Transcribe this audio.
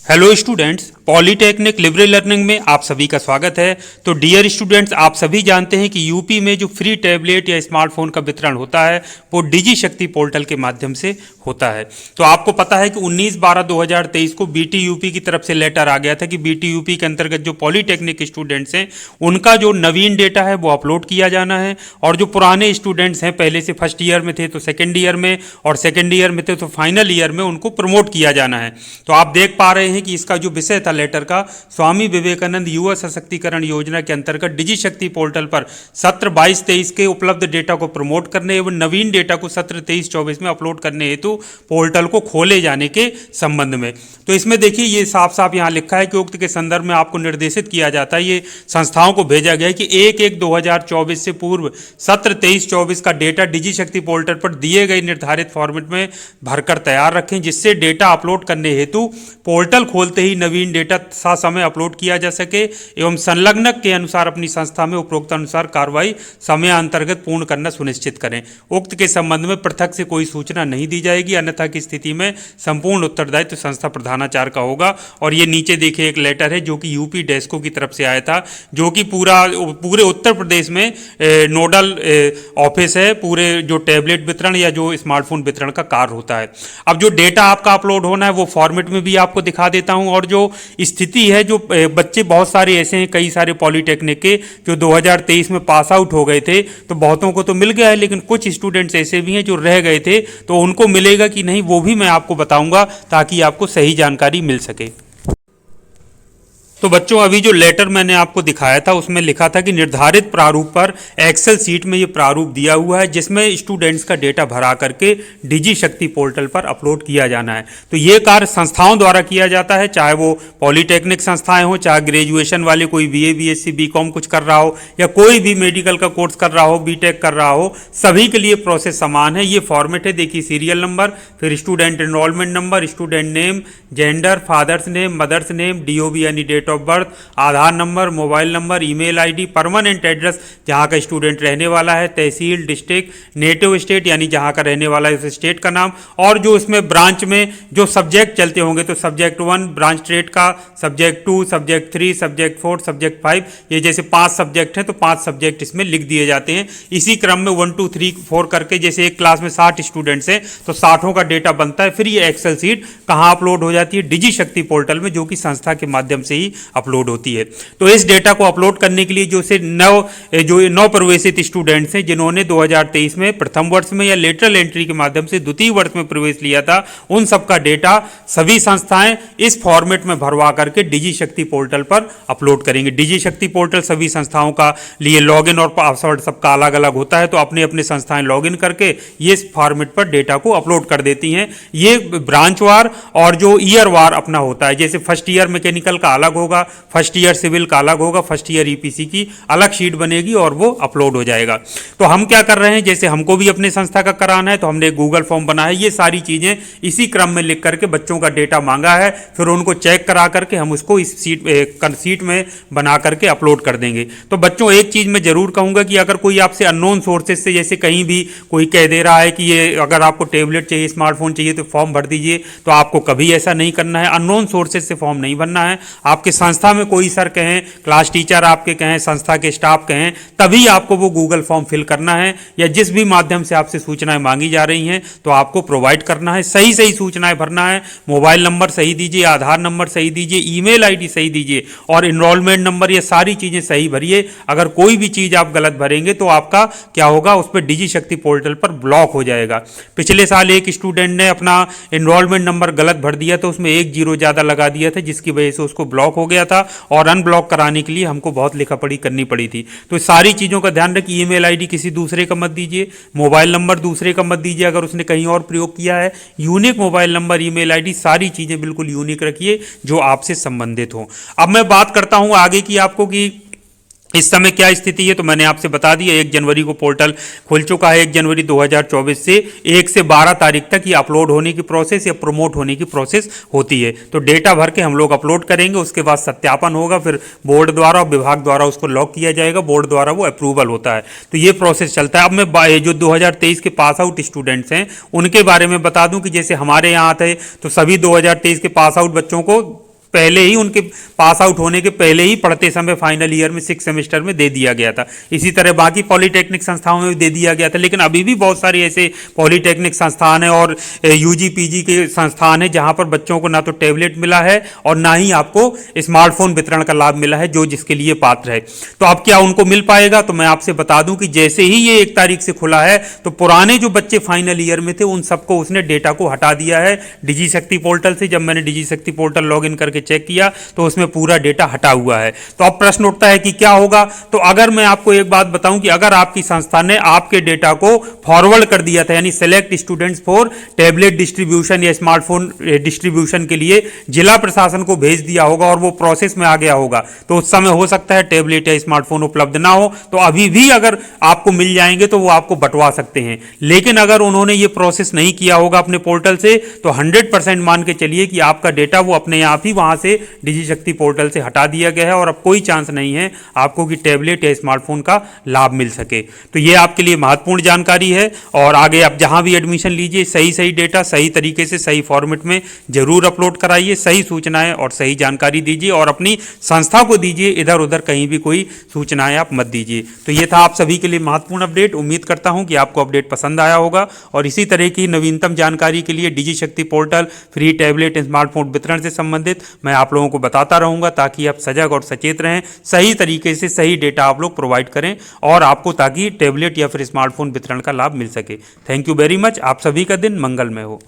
Hello students, polytechnic liberal learning में आप सभी का स्वागत है। तो डियर स्टूडेंट्स, आप सभी जानते हैं कि यूपी में जो फ्री टैबलेट या स्मार्टफोन का वितरण होता है वो डिजी शक्ति पोर्टल के माध्यम से होता है। तो आपको पता है कि 19/12/2023 को बीटी यूपी की तरफ से लेटर आ गया था कि बीटी यूपी के अंतर्गत जो पॉलीटेक्निक स्टूडेंट्स हैं उनका जो नवीन डेटा है वो अपलोड किया जाना है, और जो पुराने स्टूडेंट्स हैं, पहले से फर्स्ट ईयर में थे तो सेकेंड ईयर में, और सेकेंड ईयर में थे तो फाइनल ईयर में, उनको प्रमोट किया जाना है। तो आप देख पा रहे हैं कि इसका जो विषय था लेटर का, स्वामी विवेकानंद युवा सशक्तिकरण योजना के अंतर्गत डिजी शक्ति पोर्टल पर सत्र 22-23 के उपलब्ध डेटा को प्रमोट करने एवं नवीन डेटा को सत्र 23-24 में अपलोड करने हेतु पोर्टल को खोले जाने के संबंध में। तो इसमें देखिए ये साफ साफ यहाँ लिखा है कि उक्त के संदर्भ में आपको निर्देशित किया जाता है, ये संस्थाओं को भेजा गया है कि 1/1/2024 से पूर्व सत्र 23-24 का डेटा डिजी शक्ति पोर्टल पर दिए गए निर्धारित फॉर्मेट में भरकर तैयार रखें, जिससे डेटा अपलोड करने हेतु पोर्टल खोलते ही नवीन डेटा समय अपलोड किया जा सके एवं संलग्नक के अनुसार अपनी संस्था में उपरोक्त अनुसार कार्रवाई समय अंतर्गत पूर्ण करना सुनिश्चित करें। उक्त के संबंध में पृथक से कोई सूचना नहीं दी जाएगी, अन्यथा की स्थिति में संपूर्ण उत्तरदायित्व संस्था प्रधानाचार्य का होगा। और ये नीचे देखिए एक लेटर है जो कि यूपी डेस्को की तरफ से आया था, जो कि पूरे उत्तर प्रदेश में नोडल ऑफिस है पूरे जो टैबलेट वितरण या जो स्मार्टफोन वितरण का कार्य होता है। अब जो डेटा आपका अपलोड होना है वो फॉर्मेट में भी आपको दिखा देता हूं, और जो स्थिति है, जो बच्चे बहुत सारे ऐसे हैं, कई सारे पॉलीटेक्निक के जो 2023 में पास आउट हो गए थे, तो बहुतों को तो मिल गया है, लेकिन कुछ स्टूडेंट्स ऐसे भी हैं जो रह गए थे, तो उनको मिलेगा कि नहीं वो भी मैं आपको बताऊंगा ताकि आपको सही जानकारी मिल सके। तो बच्चों, अभी जो लेटर मैंने आपको दिखाया था उसमें लिखा था कि निर्धारित प्रारूप पर एक्सेल सीट में ये प्रारूप दिया हुआ है जिसमें स्टूडेंट्स का डेटा भरा करके डिजी शक्ति पोर्टल पर अपलोड किया जाना है। तो ये कार्य संस्थाओं द्वारा किया जाता है, चाहे वो पॉलीटेक्निक संस्थाएं हो, चाहे ग्रेजुएशन वाले कोई बीए बीएससी बीकॉम कुछ कर रहा हो, या कोई भी मेडिकल का कोर्स कर रहा हो, बीटेक कर रहा हो, सभी के लिए प्रोसेस समान है। ये फॉर्मेट है, देखिए सीरियल नंबर, फिर student enrolment number, student name, gender, father's name, mother's name, DOB यानी date of birth, Aadhaar number, mobile number, email ID, permanent address जहां का स्टूडेंट रहने वाला है, तहसील, डिस्ट्रिक्ट, नेटिव स्टेट यानी जहां का रहने वाला है उस स्टेट का नाम, और जो इसमें ब्रांच में जो सब्जेक्ट चलते होंगे तो सब्जेक्ट 1 ब्रांच ट्रेड का, सब्जेक्ट 2, सब्जेक्ट 3, सब्जेक्ट 4, सब्जेक्ट 5, ये जैसे 5 सब्जेक्ट हैं तो 5 सब्जेक्ट इसमें लिख दिए जाते हैं। इसी क्रम में 1 2 3 4 करके, जैसे एक क्लास में 60 स्टूडेंट्स हैं तो 60 का डेटा बनता है। फिर ये एक्सेल सीट कहां अपलोड हो जाती है? डिजी शक्ति पोर्टल में, जो कि संस्था के माध्यम से ही अपलोड होती है। तो इस डेटा को अपलोड करने के लिए जो नौ प्रवेशित स्टूडेंट्स हैं जिन्होंने 2023 में प्रथम वर्ष में या लेटरल एंट्री के माध्यम से द्वितीय वर्ष में प्रवेश लिया था, उन सबका डेटा सभी संस्थाएं इस फॉर्मेट में भरवा करके डिजी शक्ति पोर्टल पर अपलोड करेंगे। डिजी शक्ति पोर्टल सभी संस्थाओं का लिए लॉगिन और पासवर्ड सबका अलग अलग होता है, तो अपने अपने संस्थाएं लॉगिन करके ये इस फॉर्मेट पर डेटा को अपलोड कर देती हैं। ये ब्रांच वार और जो ईयर वार अपना होता है, जैसे फर्स्ट ईयर मैकेनिकल का अलग होगा, फर्स्ट ईयर सिविल का अलग होगा, फर्स्ट ईयर ईपीसी की अलग शीट बनेगी और वो अपलोड हो जाएगा। तो हम क्या कर रहे हैं, जैसे हमको भी अपने संस्था का कराना है तो हमने गूगल फॉर्म बनाया है, ये सारी चीजें इसी क्रम में लिख करके बच्चों का डेटा मांगा है, फिर उनको चेक करा करके हम उसको इस सीट में बना करके अपलोड कर देंगे। तो बच्चों, एक चीज मैं जरूर कहूंगा कि अगर कोई आपसे अननोन सोर्सेज से, जैसे कहीं भी कोई कह दे रहा है कि ये अगर आपको टेबलेट चाहिए, स्मार्टफोन चाहिए तो फॉर्म भर दीजिए, तो आपको कभी ऐसा नहीं करना है। अननोन सोर्सेज से फॉर्म नहीं भरना है। आपके संस्था में कोई सर कहें, क्लास टीचर आपके कहें, संस्था के स्टाफ कहें, तभी आपको वो गूगल फॉर्म फिल करना है, या जिस भी माध्यम से आपसे सूचनाएं मांगी जा रही हैं तो आपको प्रोवाइड करना है। सही सही सूचनाएं भरना है। मोबाइल नंबर सही दीजिए, आधार नंबर सही दीजिए, ईमेल आईडी सही दीजिए और एनरोलमेंट नंबर, ये सारी चीजें सही भरिए। अगर कोई भी चीज आप गलत भरेंगे तो आपका क्या होगा, उस पर डिजी शक्ति पोर्टल पर ब्लॉक हो जाएगा। पिछले साल एक स्टूडेंट ने अपना एनरोलमेंट नंबर गलत भर दिया तो उसमें 1 0 ज्यादा लगा दिया था, जिसकी वजह से उसको ब्लॉक हो गया था, और अनब्लॉक कराने के लिए हमको बहुत लिखापढ़ी करनी पड़ी थी। तो सारी चीज़ों का ध्यान रखिए। ईमेल आईडी किसी दूसरे का मत दीजिए, मोबाइल नंबर दूसरे का मत दीजिए अगर उसने कहीं और प्रयोग किया है। Unique mobile number, email ID, सारी चीज़ें बिल्कुल यूनिक रखिए जो आपसे संबंधित हो। अब मैं बात करता हूँ आगे की आपको कि इस समय क्या स्थिति है। तो मैंने आपसे बता दिया 1 जनवरी को पोर्टल खुल चुका है। 1 जनवरी 2024 से 1 से 12 तारीख तक ये अपलोड होने की प्रोसेस या प्रमोट होने की प्रोसेस होती है। तो डेटा भर के हम लोग अपलोड करेंगे, उसके बाद सत्यापन होगा, फिर बोर्ड द्वारा और विभाग द्वारा उसको लॉक किया जाएगा, बोर्ड द्वारा वो अप्रूवल होता है। तो ये प्रोसेस चलता है। अब मैं जो 2023 के पास आउट स्टूडेंट्स हैं उनके बारे में बता दूं कि जैसे हमारे यहाँ थे तो सभी 2023 के पास आउट बच्चों को पहले ही उनके पास आउट होने के पहले ही पढ़ते समय फाइनल ईयर में 6 सेमेस्टर में दे दिया गया था। इसी तरह बाकी पॉलिटेक्निक संस्थाओं में भी दे दिया गया था, लेकिन अभी भी बहुत सारे ऐसे पॉलिटेक्निक संस्थान है और यूजी पीजी के संस्थान है जहां पर बच्चों को ना तो टैबलेट मिला है और ना ही आपको स्मार्टफोन वितरण का लाभ मिला है जो जिसके लिए पात्र है। तो अब क्या उनको मिल पाएगा? तो मैं आपसे बता दूं कि जैसे ही ये 1 तारीख से खुला है तो पुराने जो बच्चे फाइनल ईयर में थे उन सबको उसने डेटा को हटा दिया है डिजी शक्ति पोर्टल से। जब मैंने डिजी शक्ति पोर्टल लॉगिन करके चेक किया तो उसमें पूरा डेटा हटा हुआ है। तो अब प्रश्न उठता है कि क्या होगा? तो अगर मैं आपको एक बात बताऊं कि अगर आपकी संस्था ने आपके डेटा को फॉरवर्ड कर दिया था, यानी select students for tablet distribution या स्मार्टफोन डिस्ट्रीब्यूशन के लिए जिला प्रशासन को भेज दिया होगा और वो प्रोसेस में आ गया होगा, तो उस समय हो सकता है टैबलेट या स्मार्टफोन उपलब्ध ना हो। तो अभी भी अगर आपको मिल जाएंगे तो वो आपको बंटवा सकते हैं। लेकिन अगर उन्होंने ये प्रोसेस नहीं किया होगा अपने पोर्टल से तो 100% मान के चलिए कि आपका डेटा वो अपने आप ही वहां से डिजी शक्ति पोर्टल से हटा दिया गया है और अब कोई चांस नहीं है आपको कि टैबलेट या स्मार्टफोन का लाभ मिल सके। तो ये आपके लिए महत्वपूर्ण जानकारी है और आगे आप जहां भी एडमिशन लीजिए सही डेटा सही तरीके से सही फॉर्मेट में जरूर अपलोड कराइए, सही सूचनाएं और सही जानकारी दीजिए और अपनी संस्था को दीजिए, इधर उधर कहीं भी कोई सूचनाएं आप मत दीजिए। तो ये था आप सभी के लिए महत्वपूर्ण अपडेट। उम्मीद करता हूं कि आपको अपडेट पसंद आया होगा और इसी तरह की नवीनतम जानकारी के लिए डिजी शक्ति पोर्टल फ्री टैबलेट स्मार्टफोन वितरण से संबंधित मैं आप लोगों को बताता रहूंगा ताकि आप सजग और सचेत रहें, सही तरीके से सही डेटा आप लोग प्रोवाइड करें और आपको ताकि टैबलेट या फिर स्मार्टफोन वितरण का लाभ मिल सके। Thank you very much. आप सभी का दिन मंगलमय हो।